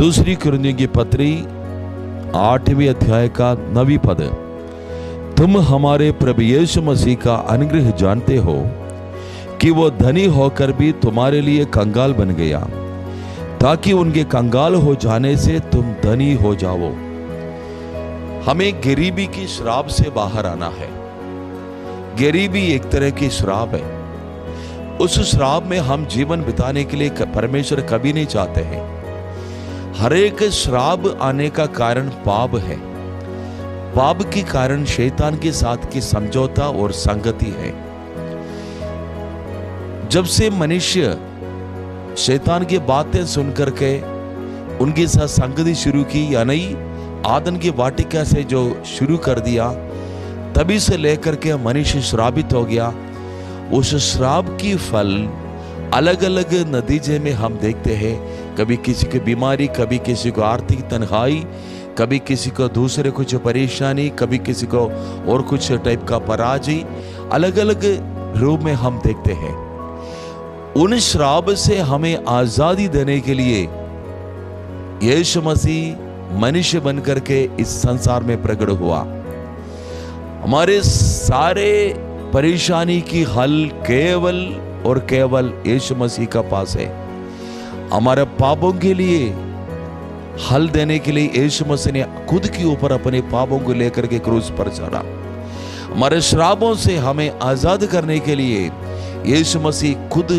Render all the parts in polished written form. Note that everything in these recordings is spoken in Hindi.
दूसरी कुरिन्थियों की पत्री 8वें अध्याय का 9वीं पद, तुम हमारे प्रभु यीशु मसीह का अनुग्रह जानते हो कि वो धनी होकर भी तुम्हारे लिए कंगाल बन गया, ताकि उनके कंगाल हो जाने से तुम धनी हो जाओ। हमें गरीबी की श्राप से बाहर आना है। गरीबी एक तरह की श्राप है। उस श्राप में हम जीवन बिताने के लिए परमेश्वर कभी नहीं चाहते हैं। हर एक श्राप आने का कारण पाप है। पाप के कारण शैतान के साथ की समझौता और संगति है। जब से मनुष्य शैतान की बातें सुनकर के उनके साथ संगति शुरू की, यानी आदम की वाटिका से जो शुरू कर दिया, तभी से लेकर के मनुष्य श्रापित हो गया। उस श्राप की फल अलग अलग नतीजे में हम देखते हैं। कभी किसी की बीमारी, कभी किसी को आर्थिक तन्हाई, कभी किसी को दूसरे कुछ परेशानी, कभी किसी को और कुछ टाइप का पराजय, अलग अलग रूप में हम देखते हैं। उन श्राप से हमें आजादी देने के लिए यीशु मसीह मनुष्य बनकर के इस संसार में प्रकट हुआ। हमारे सारे परेशानी की हल केवल और केवल यीशु मसीह का पास है। हमारे पापों के लिए हल देने के लिए यीशु मसीह ने खुद के ऊपर अपने पापों को लेकर के क्रूस पर चढ़ा। हमारे श्रापों से हमें आजाद करने के लिए यीशु मसीह खुद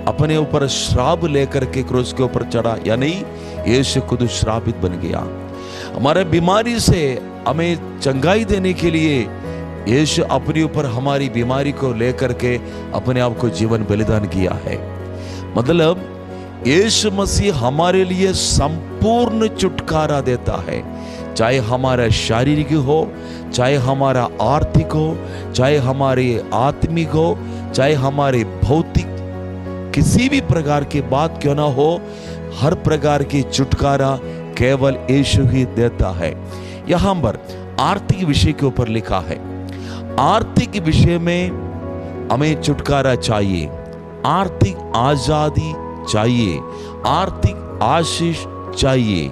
अपने ऊपर श्राप लेकर के क्रूस के ऊपर चढ़ा, यानी यीशु खुद श्रापित बन गया। हमारे बीमारी से हमें चंगाई देने के लिए यीशु अपने ऊपर हमारी बीमारी को लेकर के अपने आप को जीवन बलिदान किया है। मतलब यीशु मसीह हमारे लिए संपूर्ण छुटकारा देता है, चाहे हमारा शारीरिक हो, चाहे हमारा आर्थिक हो, चाहे हमारे आत्मिक हो, चाहे हमारे भौतिक किसी भी प्रकार की बात क्यों ना हो, हर प्रकार की छुटकारा केवल यीशु ही देता है। यहां पर आर्थिक विषय के ऊपर लिखा है। आर्थिक विषय में हमें छुटकारा चाहिए, आर्थिक आजादी चाहिए, आर्थिक आशीष चाहिए।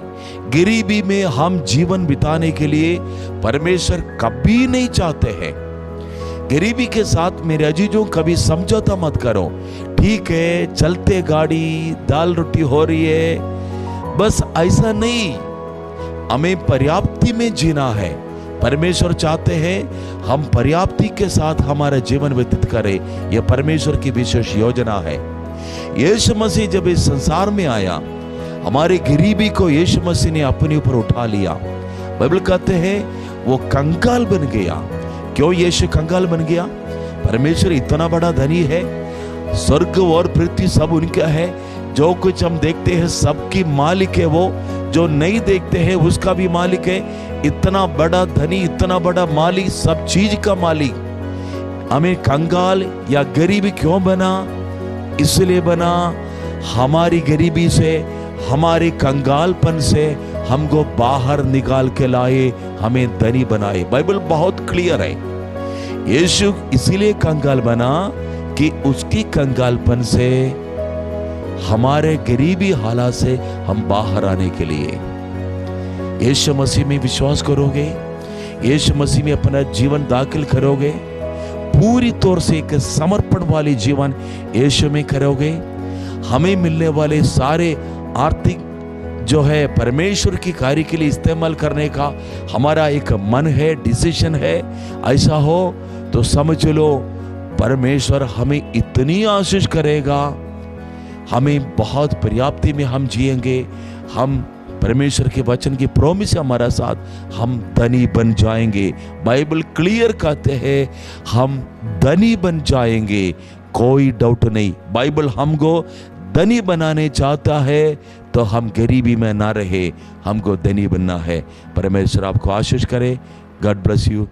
गरीबी में हम जीवन बिताने के लिए परमेश्वर कभी नहीं चाहते हैं। गरीबी के साथ मेरे अजीजों कभी समझौता मत करो। ठीक है, चलते गाड़ी, दाल रोटी हो रही है, बस ऐसा नहीं। हमें पर्याप्ति में जीना है। परमेश्वर चाहते हैं हम पर्याप्ति के साथ हमारा जीवन व्यतीत करें। यह परमेश्वर की विशेष योजना है। यीशु मसीह जब इस संसार में आया, हमारे गरीबी को यीशु मसीह ने अपने ऊपर उठा लिया। बाइबल कहते हैं वो कंगाल बन गया। क्यों यीशु कंगाल बन गया? परमेश्वर इतना बड़ा धनी है, स्वर्ग और पृथ्वी सब उनका है। जो कुछ हम देखते हैं सबकी मालिक है वो, जो नहीं देखते हैं उसका भी मालिक है। इतना बड़ा धनी, इतना बड़ा मालिक, सब चीज का मालिक हमें कंगाल या गरीबी क्यों बना? इसलिए बना हमारी गरीबी से, हमारे कंगालपन से हमको बाहर निकाल के लाए, हमें धनी बनाए। बाइबल बहुत क्लियर है। यीशु इसीलिए कंगाल बना कि उसकी कंगालपन से, हमारे गरीबी हालात से हम बाहर आने के लिए यीशु मसीह में विश्वास करोगे, यीशु मसीह में अपना जीवन दाखिल करोगे, पूरी तौर से एक समर्पण वाली जीवन यीशु में करोगे, हमें मिलने वाले सारे आर्थिक जो है परमेश्वर की कार्य के लिए इस्तेमाल करने का हमारा एक मन है, डिसीजन है। ऐसा हो तो समझ लो परमेश्वर हमें इतनी आशीष करेगा, हमें बहुत पर्याप्ति में हम जिएंगे। हम परमेश्वर के वचन की प्रॉमिस हमारा साथ, हम धनी बन जाएंगे। बाइबल क्लियर कहते हैं हम धनी बन जाएंगे, कोई डाउट नहीं। बाइबल हमको धनी बनाने चाहता है, तो हम गरीबी में ना रहे, हमको धनी बनना है। परमेश्वर आपको आशीष करे। God bless you.